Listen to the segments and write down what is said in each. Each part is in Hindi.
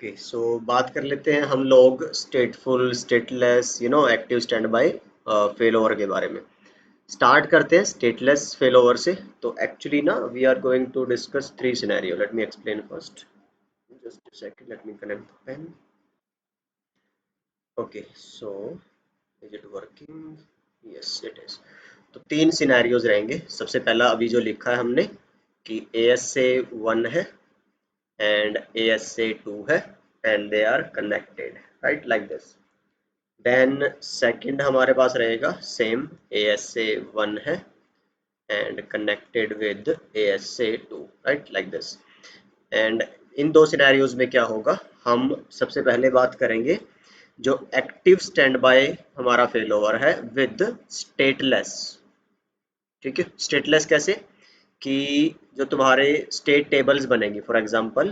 ओके सो बात कर लेते हैं हम लोग stateful stateless active standby fail over के बारे में। स्टार्ट करते हैं स्टेटलेस फेल ओवर से। तो एक्चुअली ना we are going to discuss three scenario. Let me explain first. Just a second, let me connect the pen. Okay so is it working? Yes it is. तो तीन सिनेरियोज रहेंगे। सबसे पहला अभी जो लिखा है हमने कि ASA 1 है and ASA 2 है and they are connected, right, like this. Then second हमारे पास रहेगा सेम ASA 1 है and connected with ASA 2, right, like this. And इन दो सिनेरियोज में क्या होगा, हम सबसे पहले बात करेंगे जो एक्टिव स्टैंड बाय हमारा फेल ओवर है विद स्टेटलेस। ठीक है, स्टेटलेस कैसे कि जो तुम्हारे स्टेट टेबल्स बनेंगी। फॉर एग्जांपल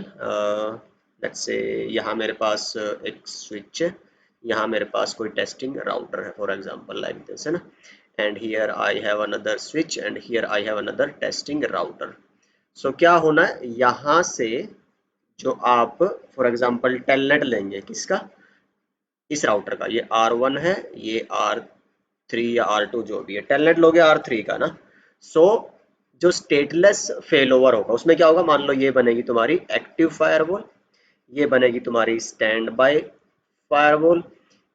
लेट्स से यहाँ मेरे पास एक स्विच है, यहाँ मेरे पास कोई टेस्टिंग राउटर है फॉर एग्जांपल लाइक दिस, है ना। And here I have another switch and here I have another testing router. So क्या होना है यहाँ से, जो आप फॉर एग्जांपल टेलनेट लेंगे किसका, इस राउटर का, ये R1 है, ये R3 या R2 जो भी है, टेलनेट लोगे R3 का ना। सो जो स्टेटलेस फेल ओवर होगा उसमें क्या होगा, मान लो ये बनेगी तुम्हारी एक्टिव फायरवॉल, ये बनेगी तुम्हारी स्टैंड बाय फायरवॉल,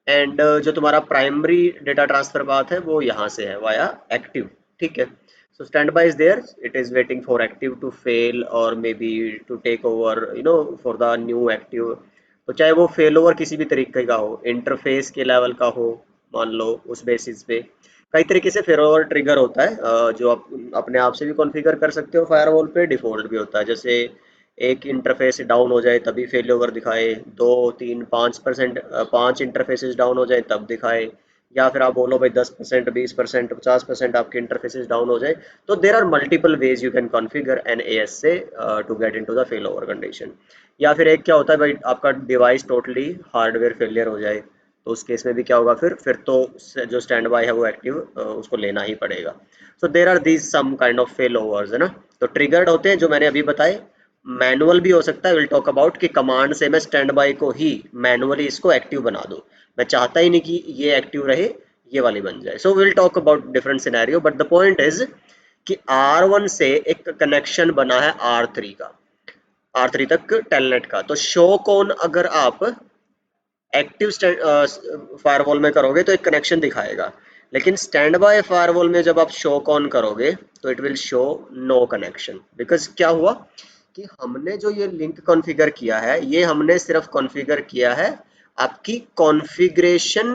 एंड जो तुम्हारा प्राइमरी डेटा ट्रांसफर पाथ है वो यहाँ से है वाया एक्टिव। ठीक है, so stand by is there, it is waiting for active to fail और maybe to take over for the new active. तो चाहे वो फेल ओवर किसी भी तरीके का हो, इंटरफेस के लेवल का हो, मान लो उस बेसिस पे कई तरीके से फेल ओवर ट्रिगर होता है, जो आप अपने आप से भी कॉन्फ़िगर कर सकते हो, फायरवॉल पे डिफ़ॉल्ट भी होता है। जैसे एक इंटरफेस डाउन हो जाए तभी फेल ओवर दिखाए, 2 3 5% 5 इंटरफेसेस डाउन हो जाए तब दिखाए, या फिर आप बोलो भाई 10% 20% 50% आपके इंटरफेसेस डाउन हो जाए। तो there are multiple ways you can configure an ASA to get into the fail over condition. या फिर एक क्या होता है भाई, आपका डिवाइस टोटली हार्डवेयर फेलियर हो जाए, तो उस केस में भी क्या होगा, फिर तो जो स्टैंड बाय है वो एक्टिव उसको लेना ही पड़ेगा। So there are these some kind of fail overs, है ना। तो ट्रिगर्ड होते हैं जो मैंने अभी बताए। मैनुअल भी हो सकता है, विल टॉक अबाउट कि कमांड से मैं स्टैंड बाय को ही मैनुअली इसको एक्टिव बना दूं। मैं चाहता ही नहीं कि ये एक्टिव रहे, ये वाली बन जाए। So will talk about different scenario, but the point is कि R1 से एक कनेक्शन बना है R3 का, R3 तक टेलनेट का। तो शो कौन अगर आप एक्टिव फायरवॉल में करोगे तो एक कनेक्शन दिखाएगा, लेकिन स्टैंड बाय फायरवॉल में जब आप शो ऑन करोगे तो it will show no connection. Because क्या हुआ कि हमने जो ये लिंक कॉन्फ़िगर किया है, ये हमने सिर्फ कॉन्फ़िगर किया है आपकी कॉन्फ़िगरेशन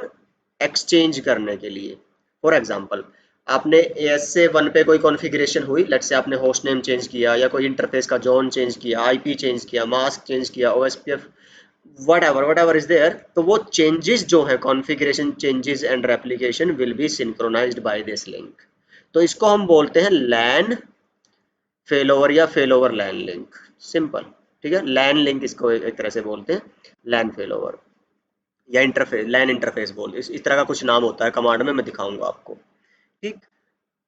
एक्सचेंज करने के लिए। फॉर एग्जांपल आपने ASA 1 पे कोई कॉन्फ़िगरेशन हुई, लेट्स से आपने होस्ट नेम चेंज किया या कोई इंटरफेस का जोन चेंज किया, IP चेंज किया, मास्क चेंज किया, OSPF whatever is there, तो वो चेंजेस जो है configuration changes and replication will be synchronized by this link. तो इसको हम बोलते हैं लैन फेल ओवर या fail over LAN link, simple. ठीक है, लैन लिंक इसको एक तरह से बोलते हैं, लैन फेल ओवर या इंटरफेस, लैन इंटरफेस बोल, इस तरह का कुछ नाम होता है, कमांड में मैं दिखाऊंगा आपको। ठीक,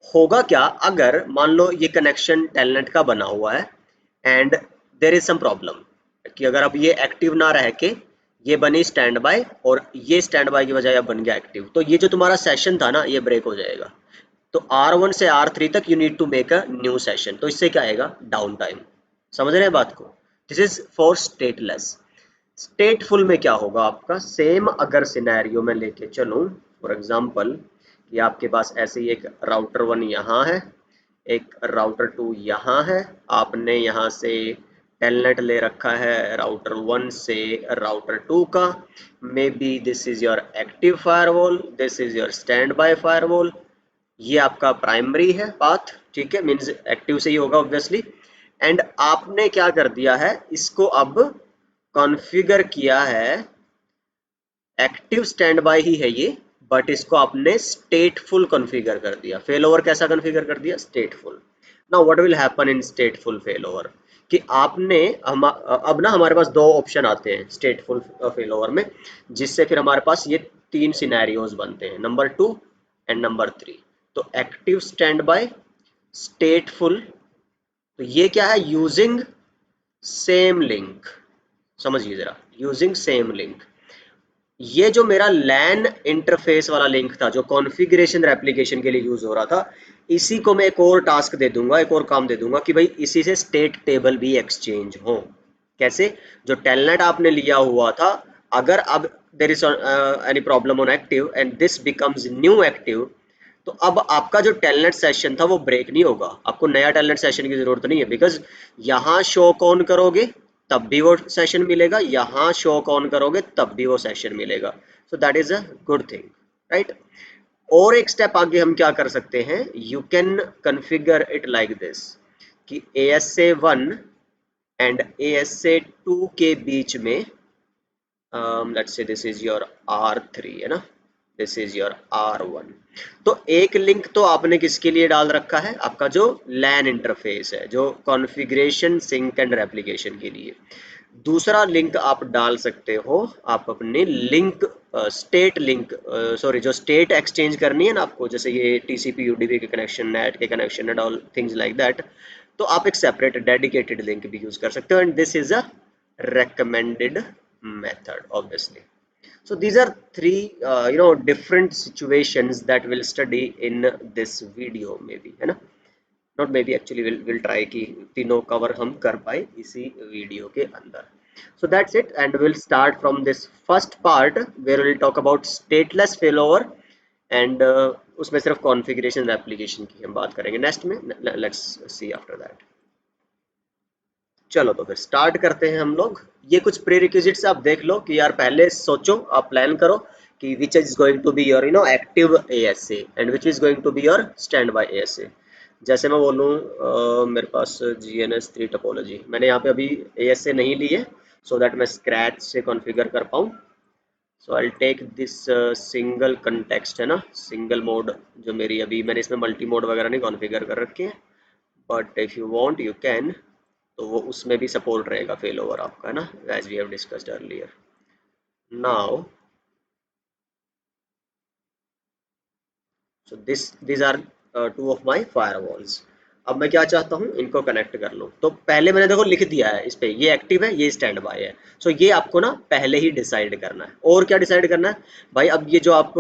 होगा क्या अगर मान लो ये कनेक्शन टेलनेट का बना हुआ है and there is some problem कि अगर अब ये एक्टिव ना रह के ये बनी स्टैंड बाय, और ये स्टैंड बाय की बजाय अब बन गया एक्टिव, तो ये जो तुम्हारा सेशन था ना ये ब्रेक हो जाएगा। तो R1 से R3 तक you need to make a new session. तो इससे क्या आएगा, डाउन टाइम। समझ रहे हैं बात को। This is for stateless. Stateful में क्या होगा आपका, सेम अगर सिनेरियो में लेके चलूं, फॉर एग्जांपल कि आपके पास ऐसे ही एक राउटर 1 यहाँ है, एक राउटर 2 यहाँ है, आपने यहाँ से टेलनेट ले रखा है राउटर 1 से राउटर 2 का। May be this is your active firewall, this is your stand by firewall, ये आपका प्राइमरी है पाथ। ठीक है, मीन्स एक्टिव से ही होगा ऑब्वियसली। एंड आपने क्या कर दिया है, इसको अब कॉन्फ़िगर किया है, एक्टिव स्टैंड बाय ही है ये, बट इसको आपने स्टेटफुल कॉन्फ़िगर कर दिया। फेल ओवर कैसा कॉन्फ़िगर कर दिया, stateful. Now what will happen in stateful fail over, कि आपने अब ना हमारे पास दो ऑप्शन आते हैं स्टेटफुल फेल ओवर में, जिससे फिर हमारे पास ये तीन सिनेरियोज बनते हैं, नंबर 2 एंड नंबर 3। तो एक्टिव स्टैंड बाय, स्टेटफुल, तो ये क्या है, यूजिंग सेम लिंक। समझिए जरा, यूजिंग सेम लिंक। ये जो मेरा लैन इंटरफेस वाला लिंक था जो कॉन्फ़िगरेशन रेप्लिकेशन के लिए यूज हो रहा था, इसी को मैं एक और टास्क दे दूंगा, एक और काम दे दूंगा कि भाई इसी से स्टेट टेबल भी एक्सचेंज हो। कैसे? जो टेलनेट आपने लिया हुआ था, अगर अब there is any problem on active and this becomes new active, तो अब आपका जो टेलनेट सेशन था वो ब्रेक नहीं होगा, आपको नया टेलनेट सेशन की जरूरत नहीं है, बिकॉज यहाँ शो ऑन करोगे तब भी वो सेशन मिलेगा, यहाँ शो ऑन करोगे तब भी वो सेशन मिलेगा। So that is a good thing, right. और एक स्टेप आगे हम क्या कर सकते हैं, you can configure it like this कि ASA1 एंड ASA2 के बीच में let's say this is your R3 है ना, दिस इज योर R1। तो एक लिंक तो आपने किसके लिए डाल रखा है, आपका जो लैन इंटरफेस है, जो कॉन्फ़िगरेशन सिंक एंड रेप्लिकेशन के लिए। दूसरा लिंक आप डाल सकते हो, आप अपने लिंक स्टेट लिंक, सॉरी, जो स्टेट एक्सचेंज करनी है ना आपको, जैसे ये TCP UDP के कनेक्शन, नेट के connection and all things like that, तो आप एक सेपरेट डेडिकेटेड लिंक भी यूज कर सकते हो, and this is a recommended method obviously. So these are three different situations that we'll study in this video maybe, है ना, not maybe actually we'll try कि तीनों cover हम कर पाए इसी वीडियो के अंदर. So that's it, and we'll start from this first part where we'll talk about stateless failover and उसमें सिर्फ configuration application की हम बात करेंगे नेक्स्ट में. Let's see after that. चलो तो फिर स्टार्ट करते हैं हम लोग। ये कुछ प्री रिक्विजिट्स आप देख लो कि यार पहले सोचो, आप प्लान करो कि which is going to be your active ASA and which is going to be your standby ASA। जैसे मैं बोलूँ मेरे पास GNS3 टोपोलॉजी, मैंने यहाँ पे अभी ASA नहीं ली है सो दैट मैं स्क्रैच से कॉन्फ़िगर कर पाऊँ। So I take this single context है ना, सिंगल मोड, जो मेरी अभी मैंने इसमें मल्टी मोड वगैरह नहीं कॉन्फ़िगर कर रखे हैं, but if you want you can, तो वो उसमें भी सपोर्ट रहेगा फेल ओवर आपका, है ना, as we have discussed earlier. Now so this are two of my firewalls. अब मैं क्या चाहता हूँ, इनको कनेक्ट कर लूँ। तो पहले मैंने देखो लिख दिया है इस पे, ये एक्टिव है, ये स्टैंड बाय है। सो ये आपको ना पहले ही डिसाइड करना है। और क्या डिसाइड करना है भाई, अब ये जो आप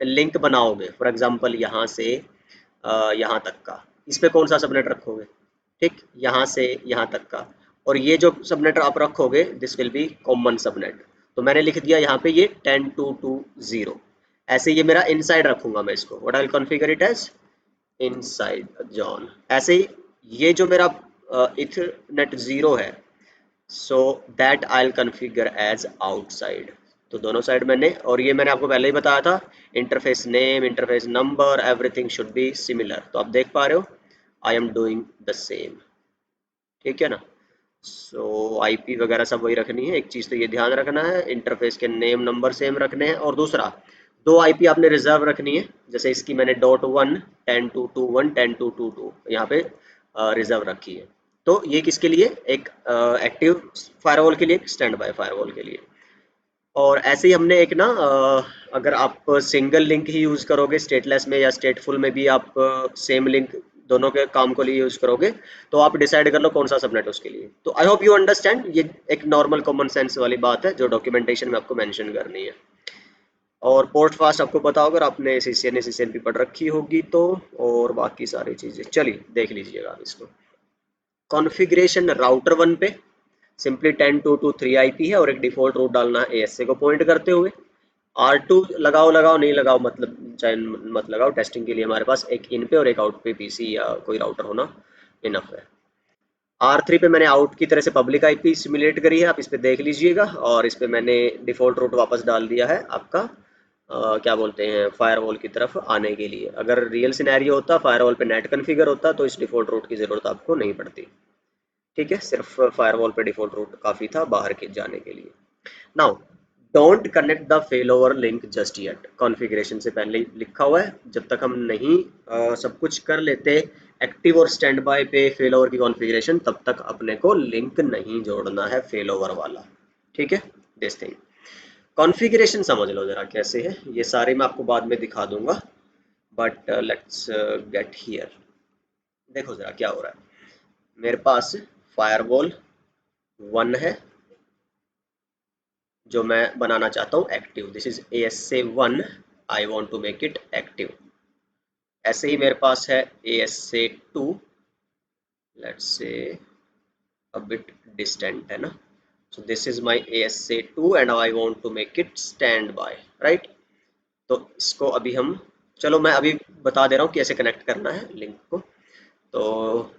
लिंक बनाओगे फॉर एग्जांपल यहाँ से यहाँ तक का, इस पे कौन सा सबनेट रखोगे, ठीक, यहाँ से यहाँ तक का। और ये जो सबनेट आप रखोगे this will be common subnet. तो मैंने लिख दिया यहाँ पे ये 10.2.2.0, ऐसे ये मेरा इनसाइड रखूंगा मैं इसको, what I will configure it as inside zone. ऐसे ही ये जो मेरा इथरनेट 0 है, so that I will configure as outside. तो दोनों साइड मैंने, और ये मैंने आपको पहले ही बताया था, interface name, interface number, everything should be similar. तो आप देख पा रहे हो I am doing the same, ठीक है ना। सो IP वगैरह सब वही रखनी है। एक चीज़ तो ये ध्यान रखना है, इंटरफेस के नेम नंबर सेम रखने हैं, और दूसरा दो IP आपने रिजर्व रखनी है। जैसे इसकी मैंने .1 10.2.1 10.2.2.2 यहाँ पे रिजर्व रखी है। तो ये किसके लिए, एक एक्टिव फायरवॉल के लिए, एक स्टैंड बाय फायरवॉल के लिए। और ऐसे ही हमने एक ना अगर आप सिंगल लिंक ही यूज़ करोगे स्टेटलेस में या स्टेटफुल में भी, आप सेम लिंक दोनों के काम को लिए यूज़ करोगे, तो आप डिसाइड कर लो कौन सा सबनेट उसके लिए। तो आई होप यू अंडरस्टैंड, ये एक नॉर्मल कॉमन सेंस वाली बात है जो डॉक्यूमेंटेशन में आपको मेंशन करनी है। और पोर्ट फास्ट आपको पता होगा, अगर आपने CCNA CCNP पढ़ रखी होगी तो, और बाकी सारी चीज़ें चलिए देख लीजिएगा आप इसको। कॉन्फ़िगरेशन राउटर 1 पे सिंपली 10.2.2.3 IP है और एक डिफॉल्ट रूट डालना है ASA को पॉइंट करते हुए। R2 लगाओ लगाओ नहीं लगाओ, मतलब चाहे मत लगाओ, टेस्टिंग के लिए हमारे पास एक इन पे और एक आउट पे PC या कोई राउटर होना इनफ है। R3 पे मैंने आउट की तरह से पब्लिक IP सिमुलेट करी है, आप इस पे देख लीजिएगा, और इस पे मैंने डिफॉल्ट रूट वापस डाल दिया है आपका क्या बोलते हैं फायरवॉल की तरफ आने के लिए। अगर रियल सिनेरियो होता, फायरवॉल पे नेट कन्फिगर होता, तो इस डिफॉल्ट रूट की ज़रूरत आपको नहीं पड़ती, ठीक है। सिर्फ फायरवॉल पे डिफॉल्ट रूट काफ़ी था बाहर के जाने के लिए। Now don't connect the fail over link just yet, configuration से पहले ही लिखा हुआ है, जब तक हम नहीं सब कुछ कर लेते एक्टिव और स्टैंड बाय पे फेल ओवर की कॉन्फ़िगरेशन, तब तक अपने को लिंक नहीं जोड़ना है फेल ओवर वाला, ठीक है। दिस थिंग कॉन्फ़िगरेशन समझ लो जरा कैसे है, ये सारे मैं आपको बाद में दिखा दूंगा, बट लेट्स गेट हियर। देखो जरा क्या हो रहा है, मेरे पास फायरवॉल 1 है, जो मैं बनाना चाहता हूँ active, this is ASA1, I want to make it active. ऐसे ही मेरे पास है ASA2, let's say a bit distant है ना, so this is my ASA2 and I want to make it standby, right? तो इसको अभी हम, चलो मैं अभी बता दे रहा हूँ कैसे कनेक्ट करना है लिंक को। तो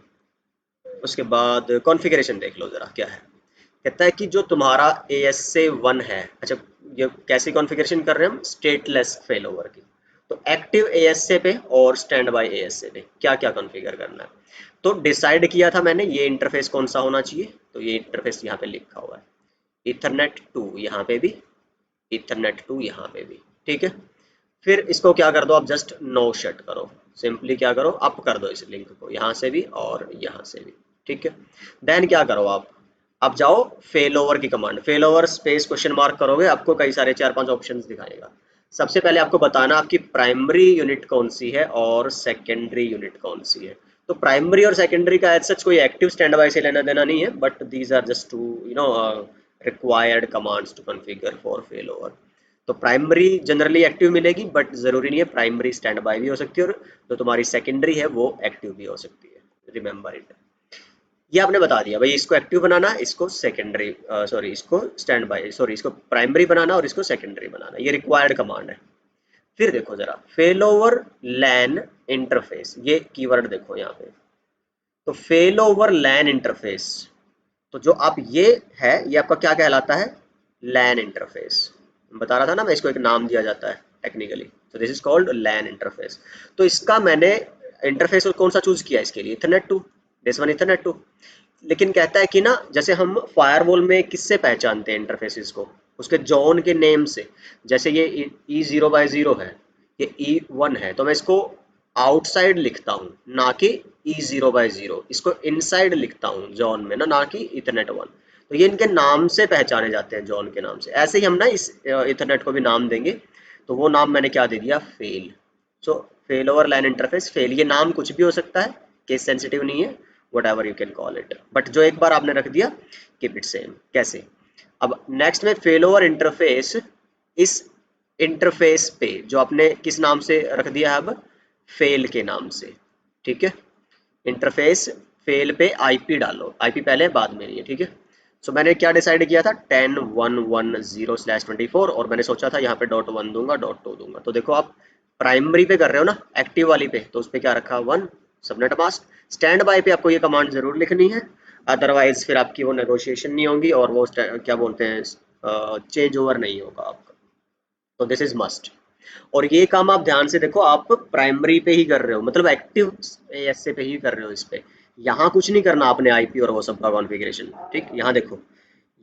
उसके बाद कॉन्फ़िगरेशन देख लो जरा क्या है। कहता है कि जो तुम्हारा ASA1 है, अच्छा ये कैसी कॉन्फ़िगरेशन कर रहे हैं हम, स्टेटलेस फेल ओवर की। तो एक्टिव ASA पे और स्टैंड बाय ASA पे क्या क्या कॉन्फ़िगर करना है, तो डिसाइड किया था मैंने ये इंटरफेस कौन सा होना चाहिए। तो ये इंटरफेस यहाँ पे लिखा हुआ है, इथरनेट 2 यहाँ पे भी, इथरनेट 2 यहाँ पे भी, ठीक है। फिर इसको क्या कर दो आप, जस्ट नो शट करो, सिंपली क्या करो, अप कर दो इस लिंक को यहाँ से भी और यहाँ से भी, ठीक है। देन क्या करो आप जाओ फेल ओवर की command, fail over space question mark करोगे, आपको कई सारे 4-5 ऑप्शंस दिखाएगा। सबसे पहले आपको बताना आपकी प्राइमरी यूनिट कौन सी है और सेकेंडरी यूनिट कौन सी है। तो प्राइमरी और सेकेंडरी का एज सच कोई एक्टिव स्टैंड बाय से लेना देना नहीं है, but these are just two required commands to configure for fail over. तो प्राइमरी जनरली एक्टिव मिलेगी, बट जरूरी नहीं है, प्राइमरी स्टैंड बाय भी हो सकती है और जो तुम्हारी सेकेंडरी है वो एक्टिव भी हो सकती है, रिमेंबर इट। ये आपने बता दिया भाई, इसको एक्टिव बनाना, इसको सेकेंडरी सॉरी इसको स्टैंड बाय सॉरी इसको प्राइमरी बनाना और इसको सेकेंडरी बनाना, ये रिक्वायर्ड कमांड है। फिर देखो जरा फेल ओवर लैन इंटरफेस, ये कीवर्ड देखो यहाँ पे। तो फेल ओवर लैन इंटरफेस, तो जो आप ये है ये आपका क्या कहलाता है, लैन इंटरफेस। बता रहा था ना मैं, इसको एक नाम दिया जाता है टेक्निकली, तो this is called LAN interface. तो इसका मैंने इंटरफेस कौन सा चूज किया इसके लिए, इथरनेट 2, दिस वन इथरनेट 2। लेकिन कहता है कि ना, जैसे हम फायरवॉल में किससे पहचानते हैं इंटरफेसेस को, उसके जोन के नेम से। जैसे ये E0/0 है, ये E1 है, तो मैं इसको आउटसाइड लिखता हूँ ना कि E0/0, इसको इनसाइड लिखता हूँ जोन में ना कि इथरनेट 1। तो ये इनके नाम से पहचाने जाते हैं, जोन के नाम से। ऐसे ही हम ना इस इथरनेट को भी नाम देंगे, तो वो नाम मैंने क्या दे दिया, fail. So fail over line interface fail, ये नाम कुछ भी हो सकता है, केस सेंसिटिव नहीं है, what ever you can call it, but जो एक बार आपने रख दिया कीप इट सेम। कैसे, अब नेक्स्ट में फेल ओवर इंटरफेस, इस इंटरफेस पे जो आपने किस नाम से रख दिया है, अब फेल के नाम से, ठीक है। इंटरफेस फेल पे आईपी डालो, आईपी पहले बाद में नहीं है, ठीक है। सो मैंने क्या डिसाइड किया था, 10.1.1.0/24, और मैंने सोचा था यहाँ पे .1 दूंगा .2 दूंगा। तो देखो आप प्राइमरी पे कर रहे हो ना, एक्टिव वाली पे, तो उस पर क्या रखा, 1 सबनेट मास्क। स्टैंड बाय पे आपको ये कमांड जरूर लिखनी है, अदरवाइज फिर आपकी वो नेगोशिएशन नहीं होगी और वो क्या बोलते हैं, चेंज ओवर नहीं होगा आपका। तो दिस इज मस्ट। और ये काम आप ध्यान से देखो, आप प्राइमरी पे ही कर रहे हो, मतलब एक्टिव एएसए पे ही कर रहे हो इस पे। यहाँ कुछ नहीं करना आपने आईपी और वो सब का कॉन्फ़िगरेशन, ठीक। यहाँ देखो,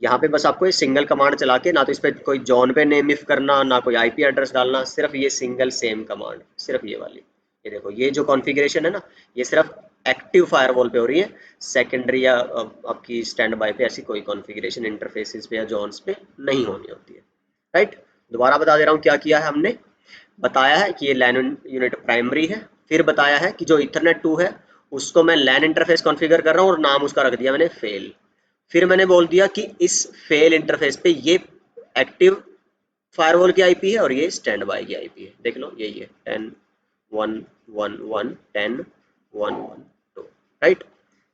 यहाँ पे बस आपको ये सिंगल कमांड चला के, ना तो इस पे कोई जॉन पे नेम इफ करना, ना कोई आईपी एड्रेस डालना, सिर्फ ये सिंगल सेम कमांड, सिर्फ ये वाली। ये देखो, ये जो कॉन्फ़िगरेशन है ना, ये सिर्फ एक्टिव फायरवॉल पे हो रही है, सेकेंडरी या आपकी स्टैंड बाय पे ऐसी कोई कॉन्फ़िगरेशन इंटरफेसेस पे या जॉन्स पे नहीं होनी होती है, राइट। दोबारा बता दे रहा हूँ क्या किया है हमने। बताया है कि ये लैन यूनिट प्राइमरी है, फिर बताया है कि जो इथरनेट 2 है उसको मैं लैन इंटरफेस कॉन्फ़िगर कर रहा हूँ और नाम उसका रख दिया मैंने फेल। फिर मैंने बोल दिया कि इस फेल इंटरफेस पे ये एक्टिव फायरवॉल की आईपी है और ये स्टैंड बाय की आईपी है, देख लो यही है 10.1.1.10.1.1.2, राइट।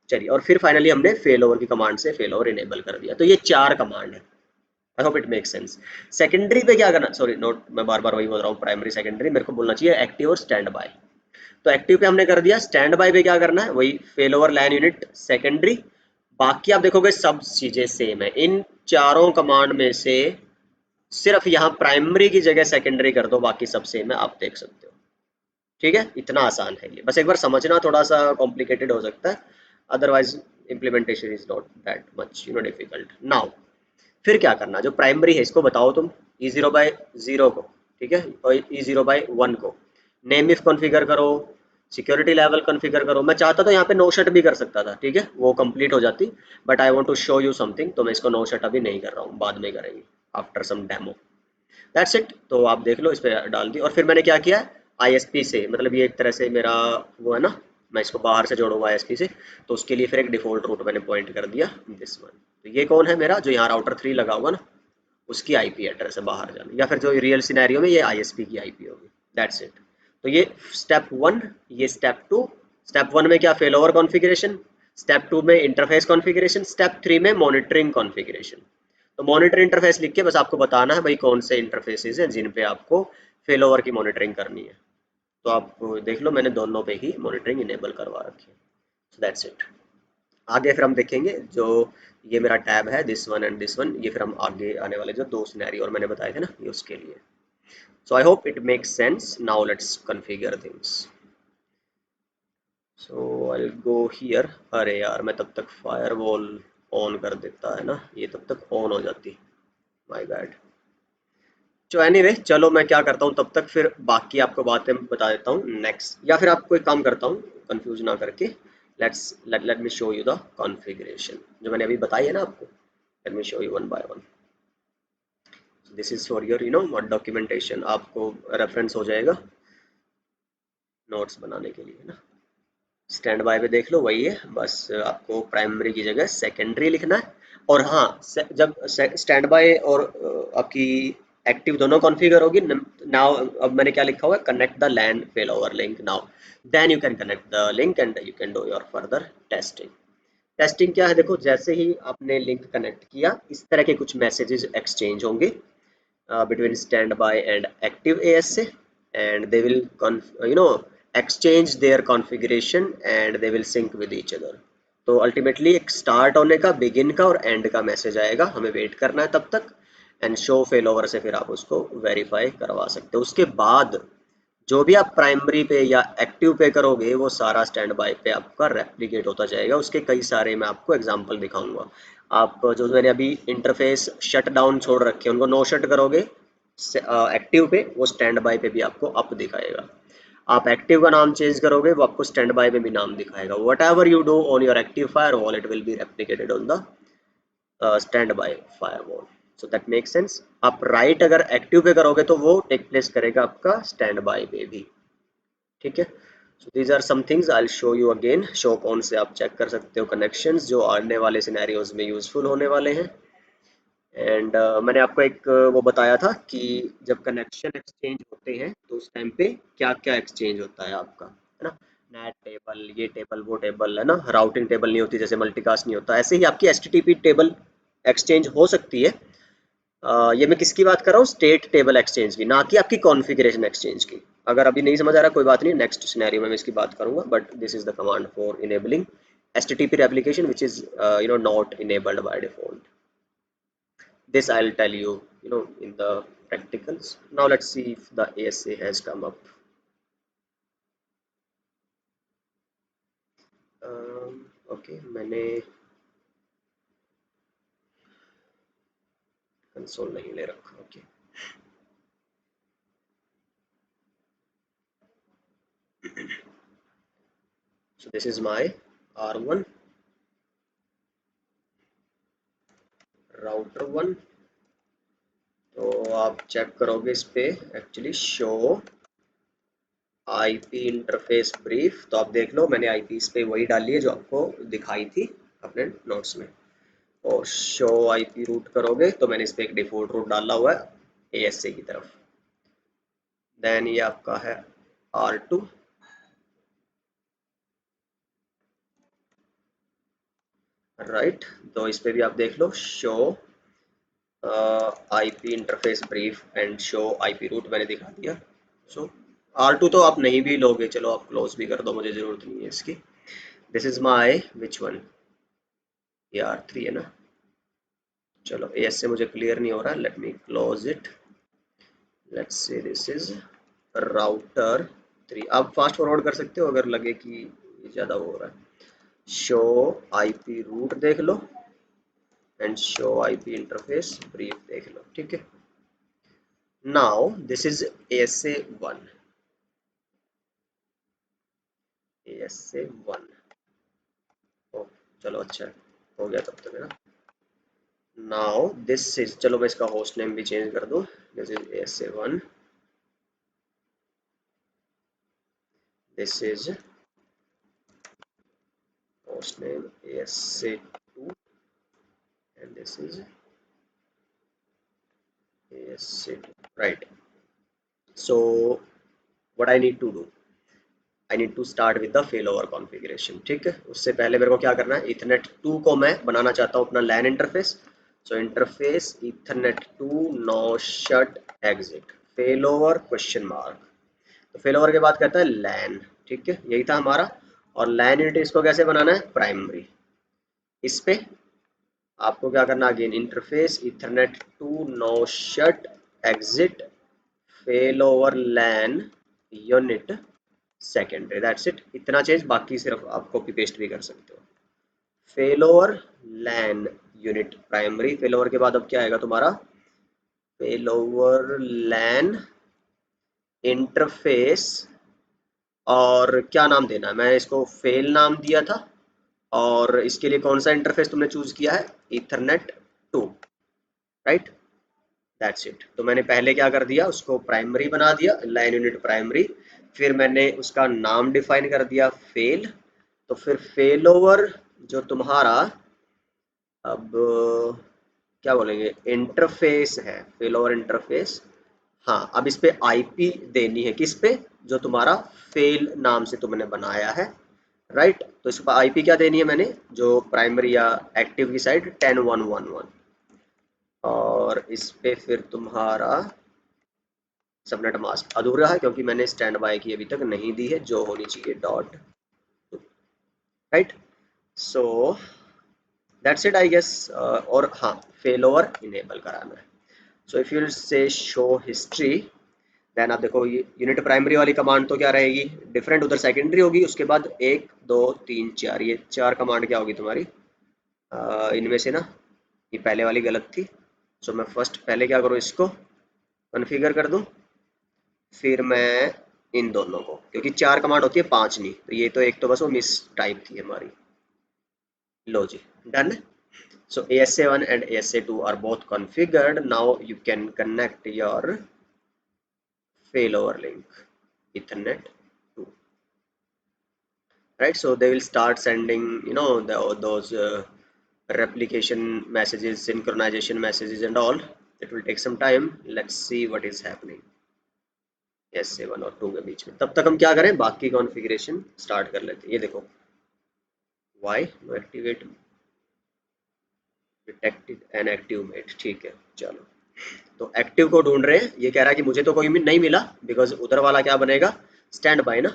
चलिए, और फिर फाइनली हमने फेल ओवर की कमांड से फेल ओवर इनेबल कर दिया। तो ये 4 कमांड है, आई hope it make sense. Secondary पे क्या करना, सॉरी नोट, मैं बार बार वही बोल रहा हूँ, प्राइमरी सेकेंडरी मेरे को बोलना चाहिए एक्टिव और स्टैंड बाय। तो एक्टिव पे हमने कर दिया, स्टैंड बाय पे क्या करना है, वही fail over LAN unit secondary. बाकी आप देखोगे सब चीजें सेम है, इन चारों कमांड में से सिर्फ यहाँ प्राइमरी की जगह सेकेंडरी कर दो, बाकी सब सेम है, आप देख सकते हो, ठीक है। इतना आसान है ये, बस एक बार समझना, थोड़ा सा कॉम्प्लिकेटेड हो सकता है, otherwise implementation is not that much difficult. Now फिर क्या करना, जो प्राइमरी है इसको बताओ तुम, E0/0 को, ठीक है, और E0/1 को नेम इफ कॉन्फ़िगर करो, सिक्योरिटी लेवल कॉन्फ़िगर करो। मैं चाहता तो यहाँ पे नो शट भी कर सकता था, ठीक है, वो कंप्लीट हो जाती, but I want to show you something, तो मैं इसको नो शट अभी नहीं कर रहा हूँ, बाद में करेंगे after some demo, that's it. तो आप देख लो, इस पर डाल दी। और फिर मैंने क्या किया, आईएसपी से, मतलब ये एक तरह से मेरा वो है ना, मैं इसको बाहर से जोड़ूंगा आईएसपी से, तो उसके लिए फिर एक डिफॉल्ट रूट मैंने पॉइंट कर दिया, दिस वन। तो ये कौन है मेरा, जो यहाँ राउटर 3 लगा हुआ ना, उसकी आईपी एड्रेस है बाहर जाना, या फिर जो रियल सिनेरियो में ये आईएसपी की आईपी होगी। That's it. तो ये स्टेप वन, ये स्टेप टू। स्टेप वन में क्या, fail over configuration. Step two में इंटरफेस कॉन्फ़िगरेशन। स्टेप थ्री में मॉनिटरिंग कॉन्फ़िगरेशन। तो मॉनिटर इंटरफेस लिख के बस आपको बताना है भाई कौन से इंटरफेसेस हैं जिन पे आपको फेल ओवर की मॉनिटरिंग करनी है। तो आप देख लो मैंने दोनों पे ही मॉनिटरिंग इनेबल करवा रखी है। सो दैट्स इट। आगे फिर हम देखेंगे जो ये मेरा टैब है this one and this one, ये फिर हम आगे आने वाले जो दो सिनेरियो और मैंने बताए थे ना, ये उसके लिए। So I hope it makes sense. Now let's configure things. So I go here. अरे यार मैं तब तक फायरवॉल ऑन कर देता है ना, ये तब तक ऑन हो जाती। My bad. तो एनीवे चलो मैं क्या करता हूँ तब तक, फिर बाकी आपको बातें बता देता हूँ नेक्स्ट, या फिर आपको एक काम करता हूँ कंफ्यूज ना करके, late me show you the configuration जो मैंने अभी बताई है ना आपको। Late me show you one by one. This is for your documentation, आपको रेफरेंस हो जाएगा नोट्स बनाने के लिए ना। स्टैंड बाय पे देख लो वही है, बस आपको प्राइमरी की जगह सेकेंडरी लिखना है। और हाँ, जब स्टैंड बाय और आपकी एक्टिव दोनों कॉन्फ़िगर होगी नाउ, अब मैंने क्या लिखा हुआ है, connect the LAN fail over link now, then you can connect the link and you can do your further testing. Testing क्या है, देखो जैसे ही आपने लिंक कनेक्ट किया इस तरह के कुछ मैसेजेस एक्सचेंज होंगे between standby and active ASA, and they will exchange their configuration and they will sync with each other. तो अल्टीमेटली एक स्टार्ट होने का, बिगिन का और एंड का मैसेज आएगा, हमें वेट करना है तब तक। एंड शो फेल ओवर से फिर आप उसको वेरीफाई करवा सकते हो। उसके बाद जो भी आप प्राइमरी पे या एक्टिव पे करोगे वो सारा स्टैंड बाय पे आपका रेप्लिकेट होता जाएगा। उसके कई सारे मैं आपको एग्जांपल दिखाऊंगा। आप जो मैंने अभी इंटरफेस शट डाउन छोड़ रखे हैं उनको नो शट करोगे एक्टिव पे, वो स्टैंड बाय पे भी आपको अप दिखाएगा। आप एक्टिव का नाम चेंज करोगे वो आपको स्टैंड बाय पे भी नाम दिखाएगा। What ever you do on your active firewall it will be replicated on the stand by firewall. So that make sense. आप राइट अगर एक्टिव पे करोगे तो वो टेक प्लेस करेगा आपका स्टैंड बाय पे भी। ठीक है। So these are some things I will show you again. Show कौन से आप चेक कर सकते हो कनेक्शंस जो आने वाले सिनेरियोज में यूजफुल होने वाले हैं। एंड मैंने आपको एक वो बताया था कि जब कनेक्शन एक्सचेंज होते हैं तो उस टाइम पे क्या क्या एक्सचेंज होता है आपका, है ना। नेट टेबल, ये टेबल वो टेबल, है ना। राउटिंग टेबल नहीं होती, जैसे मल्टीकास्ट नहीं होता, ऐसे ही आपकी एचटीटीपी टेबल एक्सचेंज हो सकती है। ये मैं किसकी बात कर रहा हूँ, स्टेट टेबल एक्सचेंज की, ना कि आपकी कॉन्फ़िगरेशन एक्सचेंज की। अगर अभी नहीं समझ आ रहा कोई बात नहीं, नेक्स्ट सिनेरियो में मैं इसकी बात करूंगा। But this is the command for enabling HTTP replication which is not enabled by default. This I'll tell you, in the practicals. Now let's see if the ASA has come up. Okay, मैंने कंसोल नहीं ले रखा। Okay, so this is my R1 router 1। तो आप चेक करोगे इस पे actually show IP interface brief, तो आप देख लो मैंने आईपी इस पे वही डाली है जो आपको दिखाई थी अपने नोट्स में। और शो आईपी रूट करोगे तो मैंने इस पे एक डिफॉल्ट रूट डाला हुआ है ASA की तरफ। देन ये आपका है R2। राइट, तो इस पे भी आप देख लो show IP interface brief and show IP route मैंने दिखा दिया। सो R2 तो आप नहीं भी लोगे, चलो आप क्लोज भी कर दो, मुझे जरूरत नहीं है इसकी। This is my which one, ये R3 है ना। चलो AS से मुझे क्लियर नहीं हो रहा, let me close it. Let's say this is router 3। आप फास्ट फॉरवर्ड कर सकते हो अगर लगे कि ये ज़्यादा हो रहा है। शो आईपी रूट देख लो and show IP interface brief देख लो। ठीक है। Now this is ASA1। ASA1 ओ, चलो अच्छा है, हो गया तब तक, है ना। नाउ दिस इज, चलो मैं इसका होस्ट नेम भी चेंज कर दूं। This is ASA1, this is host name ASA2, and this is ASA2, right? So what I need to do, I need to start with the failover configuration, ठीक है। उससे पहले मेरे को क्या करना है, इथरनेट 2 को मैं बनाना चाहता हूँ अपना LAN interface. So interface ethernet 2 no shut exit failover question mark. तो फेलोवर के बाद कहता है लैन, ठीक है, यही था हमारा। और लैन यूनिट इसको कैसे बनाना है, प्राइमरी। इस पे आपको क्या करना, again interface ethernet 2 no shut exit fail over LAN unit secondary, that's it. इतना चेंज, बाकी सिर्फ आप कॉपी पेस्ट भी कर सकते हो। Fail over LAN unit primary, fail over के बाद अब क्या आएगा तुम्हारा, फेल ओवर लैन इंटरफेस। और क्या नाम देना है, मैं इसको फेल नाम दिया था। और इसके लिए कौन सा इंटरफेस तुमने चूज किया है, इथरनेट 2, राइट, दैट्स इट। तो मैंने पहले क्या कर दिया, उसको प्राइमरी बना दिया, लाइन यूनिट प्राइमरी। फिर मैंने उसका नाम डिफाइन कर दिया फेल। तो फिर फेल ओवर जो तुम्हारा अब क्या बोलेंगे, इंटरफेस है, फेल ओवर इंटरफेस। हाँ, अब इस पे आईपी देनी है, किस पे, जो तुम्हारा फेल नाम से तुमने बनाया है, राइट। तो इस पर आईपी क्या देनी है मैंने, जो प्राइमरी या एक्टिव की साइड 10.1.1.1। और इस पे फिर तुम्हारा सबनेट मास्क अधूरा है क्योंकि मैंने स्टैंड बाय की अभी तक नहीं दी है, जो होनी चाहिए dot, right. So that's it I guess. और हाँ, फेल ओवर इनेबल कराना है। So if you say show history, then आप देखो ये यूनिट प्राइमरी वाली कमांड तो क्या रहेगी, डिफरेंट, उधर सेकेंडरी होगी। उसके बाद 1 2 3 4, ये 4 कमांड क्या होगी तुम्हारी, इनमें से ना ये पहले वाली गलत थी। सो मैं फर्स्ट पहले क्या करूँ, इसको कॉन्फ़िगर कर दूँ, फिर मैं इन दोनों को, क्योंकि 4 कमांड होती है 5 नहीं, तो ये तो एक तो बस वो मिस टाइप थी हमारी। लो जी, done. So ASA1 and ASA2 are both configured. Now you can connect your failover link Ethernet 2, right? So they will start sending, those replication messages, synchronization messages and all. It will take some time. Let's see what is happening ASA1 और 2 के बीच में। तब तक हम क्या करें, बाकी कॉन्फ़िगरेशन स्टार्ट कर लेते हैं। ये देखो, why no activate detected an active mate, ठीक है, चलो। तो एक्टिव को ढूंढ रहे हैं, ये कह रहा है कि मुझे तो कोई नहीं मिला, बिकॉज उधर वाला क्या बनेगा, स्टैंड बाय ना।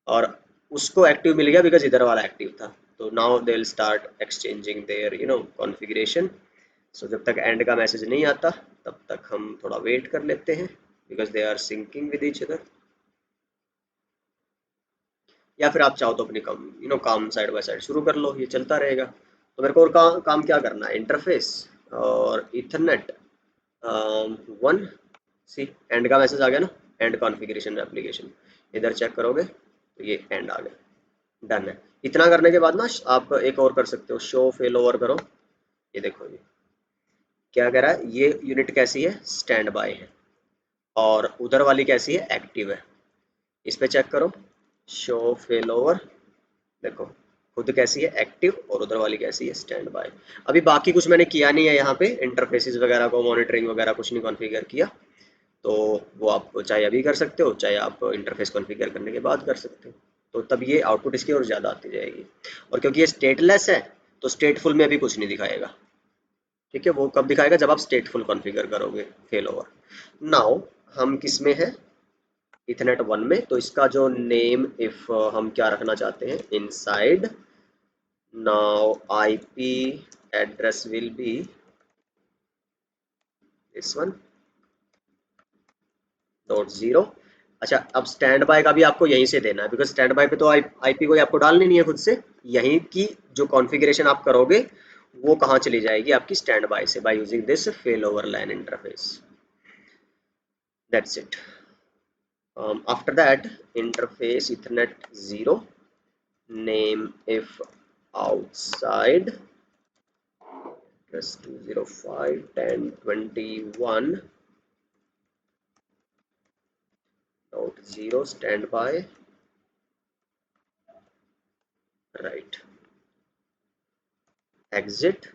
और उसको एक्टिव मिल गया बिकॉज इधर वाला एक्टिव था। तो now they will start exchanging their configuration. So जब तक एंड का मैसेज नहीं आता तब तक हम थोड़ा वेट कर लेते हैं, because they are syncing with each other. या फिर आप चाहो तो अपनी काम साइड बाय साइड शुरू कर लो, ये चलता रहेगा। तो मेरे को और काम क्या करना है, इंटरफेस और इथरनेट 1, सी एंड का मैसेज आ गया ना, एंड कॉन्फ़िगरेशन एप्लीकेशन, इधर चेक करोगे तो ये एंड आ गया, डन है। इतना करने के बाद ना आप एक और कर सकते हो, शो फेल ओवर करो। ये देखो, ये क्या कह रहा है, ये यूनिट कैसी है, स्टैंड बाय है, और उधर वाली कैसी है, एक्टिव है। इस पे चेक करो, शो फेल ओवर, देखो खुद कैसी है, एक्टिव, और उधर वाली कैसी है, स्टैंड बाय। अभी बाकी कुछ मैंने किया नहीं है यहाँ पे, इंटरफेसेस वगैरह को, मॉनिटरिंग वगैरह कुछ नहीं कॉन्फ़िगर किया। तो वो आप चाहे अभी कर सकते हो, चाहे आप इंटरफेस कॉन्फ़िगर करने के बाद कर सकते हो। तो तब ये आउटपुट इसकी और ज़्यादा आती जाएगी। और क्योंकि ये स्टेटलेस है, तो स्टेटफुल में अभी कुछ नहीं दिखाएगा, ठीक है। वो कब दिखाएगा, जब आप स्टेटफुल कॉन्फ़िगर करोगे फेल ओवर। नाउ हम किस में है, इथरनेट 1 में। तो इसका जो नेम, इफ हम क्या रखना चाहते हैं, inside, now IP address will be this one .0। अच्छा, अब स्टैंड बाय का भी आपको यहीं से देना है, बिकॉज स्टैंड बाय पे तो आईपी कोई आपको डालनी नहीं है खुद से। यहीं की जो कॉन्फ़िगरेशन आप करोगे वो कहाँ चली जाएगी, आपकी स्टैंड बाय से, by using this fail over line interface, that's it. After that interface Ethernet 0, name if outside +205 1021.0 stand by, right, exit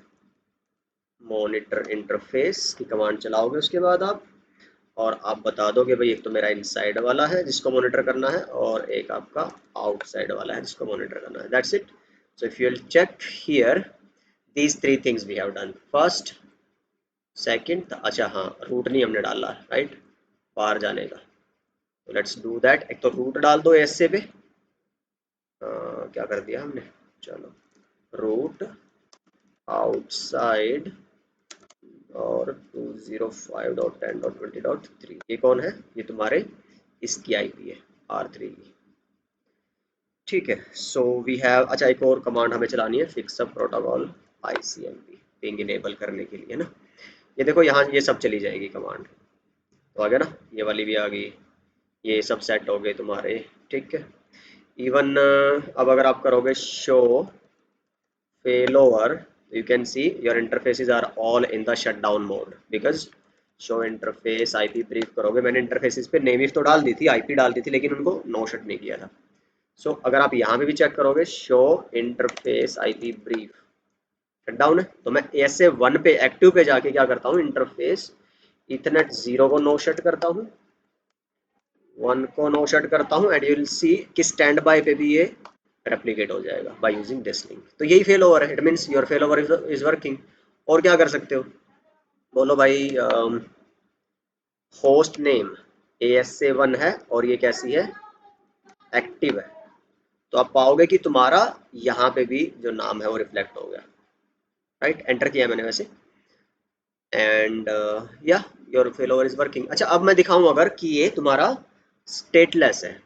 monitor interface की कमांड चलाओगे उसके बाद आप, और आप बता दोगे भाई एक तो मेरा इनसाइड वाला है जिसको मॉनिटर करना है और एक आपका आउटसाइड वाला है जिसको मॉनिटर करना है। That's it. So if you will check here these three things we have done. First, second, अच्छा हाँ रूट नहीं हमने डाला, राइट, बाहर जाने का। तो लेट्स डू दैट। एक तो रूट डाल दो ऐसे पे, क्या कर दिया हमने, चलो रूट आउटसाइड और 205.10.20.3, ये कौन है, ये तुम्हारे इसकी आईपी है R3 की, ठीक है। सो वी हैव, अच्छा एक और कमांड हमें चलानी है, fix up protocol ICMP ping enable करने के लिए ना। ये देखो यहाँ ये सब चली जाएगी कमांड, तो आ गया ना, ये वाली भी आ गई, ये सब सेट हो गए तुम्हारे, ठीक है। इवन अब अगर आप करोगे show failover, you can see your interfaces are all in the shutdown mode because show interface IP brief करोगे, मैंने interfaces पे name if तो डाल दी थी, IP डाल दी थी, लेकिन उनको no shut नहीं किया था। सो अगर आप यहाँ पे भी चेक करोगे show interface IP brief shutdown है, तो मैं SA1 पे एक्टिव पे जाके क्या करता हूँ, इंटरफेस इथरनेट 0 को नो शट करता हूँ, 1 को नो शट करता हूँ, एंड यू विल सी कि स्टैंड बाय पे भी ये रेप्लिकेट हो जाएगा बाय यूजिंग दिस लिंक। तो यही फेल ओवर है, it means your fail over is working. और क्या कर सकते हो, बोलो भाई होस्ट नेम ASA1 है और ये कैसी है, एक्टिव है, तो आप पाओगे कि तुम्हारा यहाँ पे भी जो नाम है वो रिफ्लेक्ट हो गया, राइट, एंटर किया मैंने वैसे, एंड या your fail over is working. अच्छा अब मैं दिखाऊं अगर कि ये तुम्हारा स्टेटलेस है,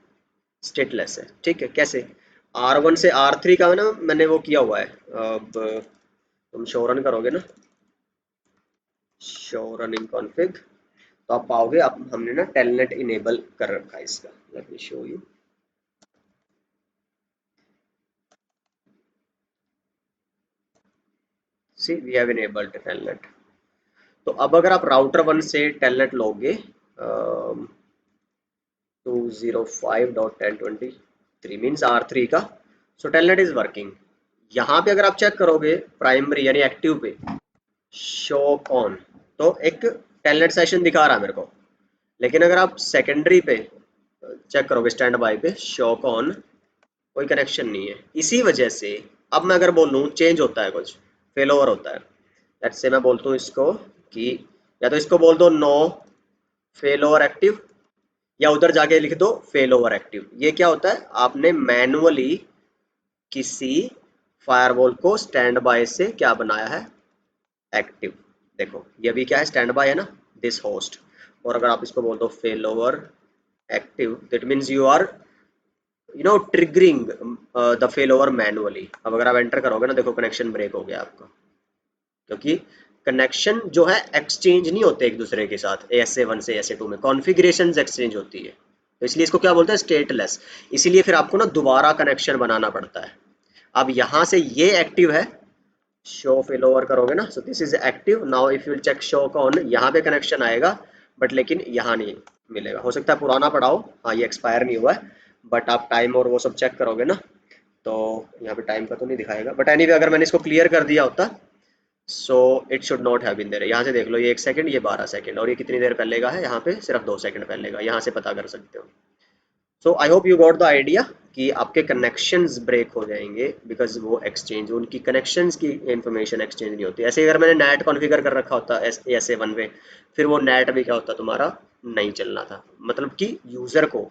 स्टेटलेस है, ठीक है, कैसे, R1 से R3 का ना मैंने वो किया हुआ है, अब तुम शो रन करोगे ना, शो रनिंग कॉन्फ़िग, तो आप पाओगे आप हमने ना टेलनेट इनेबल कर रखा है इसका, let me show you. See we have enabled telnet. तो अब अगर आप राउटर 1 से टेलनेट लोगे 205.10.23 मीन्स R3 का, सो टेलनेट इज वर्किंग। यहाँ पे अगर आप चेक करोगे प्राइमरी यानी एक्टिव पे शो ऑन, तो एक टेलनेट सेशन दिखा रहा है मेरे को, लेकिन अगर आप सेकेंडरी पे चेक करोगे स्टैंड बाय पे शो ऑन, कोई कनेक्शन नहीं है। इसी वजह से अब मैं अगर बोलूँ चेंज होता है, कुछ फेल ओवर होता है, लेट्स से मैं बोलता हूँ इसको कि या तो इसको बोल दो नो फेल ओवर एक्टिव, या उधर जाके लिख दो फेल ओवर एक्टिव। ये क्या होता है, आपने मैनुअली किसी फायरवॉल को स्टैंड बाय से क्या बनाया है, एक्टिव। देखो ये भी क्या है, स्टैंड बाय है ना, दिस होस्ट, और अगर आप इसको बोल दो fail over active, that means you are triggering the fail over manually. अब अगर आप एंटर करोगे ना, देखो कनेक्शन ब्रेक हो गया आपका, क्योंकि कनेक्शन जो है एक्सचेंज नहीं होते एक दूसरे के साथ, SA1 से SA2 में कॉन्फ़िगरेशंस एक्सचेंज होती है, तो इसलिए इसको क्या बोलते हैं, स्टेटलेस। इसीलिए फिर आपको ना दोबारा कनेक्शन बनाना पड़ता है। अब यहाँ से ये एक्टिव है, शो फेल ओवर करोगे ना, so this is active now, if you will check show on, यहाँ पे कनेक्शन आएगा, बट लेकिन यहाँ नहीं मिलेगा, हो सकता है पुराना पड़ा हो, हाँ ये एक्सपायर नहीं हुआ है, बट आप टाइम और वो सब चेक करोगे ना, तो यहाँ पे टाइम का तो नहीं दिखाएगा, बट एनीवे अगर मैंने इसको क्लियर कर दिया होता, so it should not have been there. यहाँ से देख लो ये 1 सेकंड, ये 12 सेकंड, और ये कितनी देर पहले का है, यहाँ पे सिर्फ 2 सेकंड पहले का, यहाँ से पता कर सकते हो। So I hope you got the idea कि आपके कनेक्शंस ब्रेक हो जाएंगे बिकॉज वो एक्सचेंज, उनकी कनेक्शंस की इंफॉर्मेशन एक्सचेंज नहीं होती। ऐसे अगर मैंने नेट कॉन्फ़िगर कर रखा होता SA1 पे, फिर वो नेट भी क्या होता तुम्हारा, नहीं चलना था, मतलब कि यूज़र को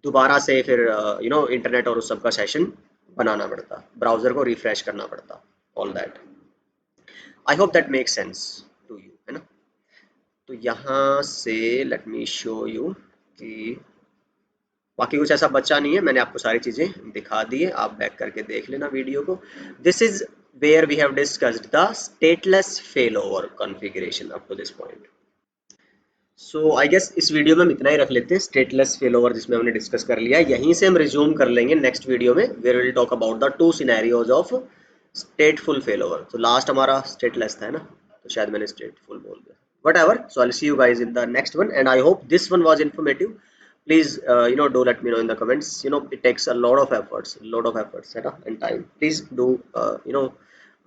दोबारा से फिर इंटरनेट और उस सब का सेशन बनाना पड़ता, ब्राउज़र को रिफ्रेश करना पड़ता, all that. I hope that make sense to you, है ना। तो यहाँ से लेट मी शो यू कि बाकी कुछ ऐसा बचा नहीं है, मैंने आपको सारी चीज़ें दिखा दी है, आप बैक करके देख लेना वीडियो को। This is where we have discussed the stateless fail over configuration up to this point. So I guess इस वीडियो में हम इतना ही रख लेते हैं, स्टेटलेस फेल ओवर जिसमें हमने डिस्कस कर लिया है। यहीं से हम रिज्यूम कर लेंगे नेक्स्ट वीडियो में, where will talk about the 2 scenarios of stateful fail over. तो लास्ट हमारा स्टेटलेस था, है ना, तो शायद मैंने स्टेटफुल बोल दिया, whatever. So I'll see you guys in the next one, and I hope this one was informative. Please do let me know in the comments. It takes a lot of efforts, and time. Please do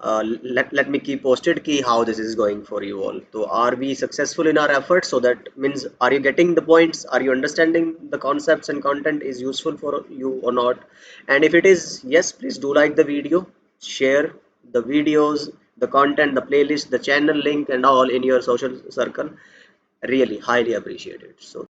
let me keep posted ki how this is going for you all. So are we successful in our efforts? So that means, are you getting the points? Are you understanding the concepts and content is useful for you or not? And if it is yes, please do like the video, share the videos, the content, the playlist, the channel link and all in your social circle. Really highly appreciated. So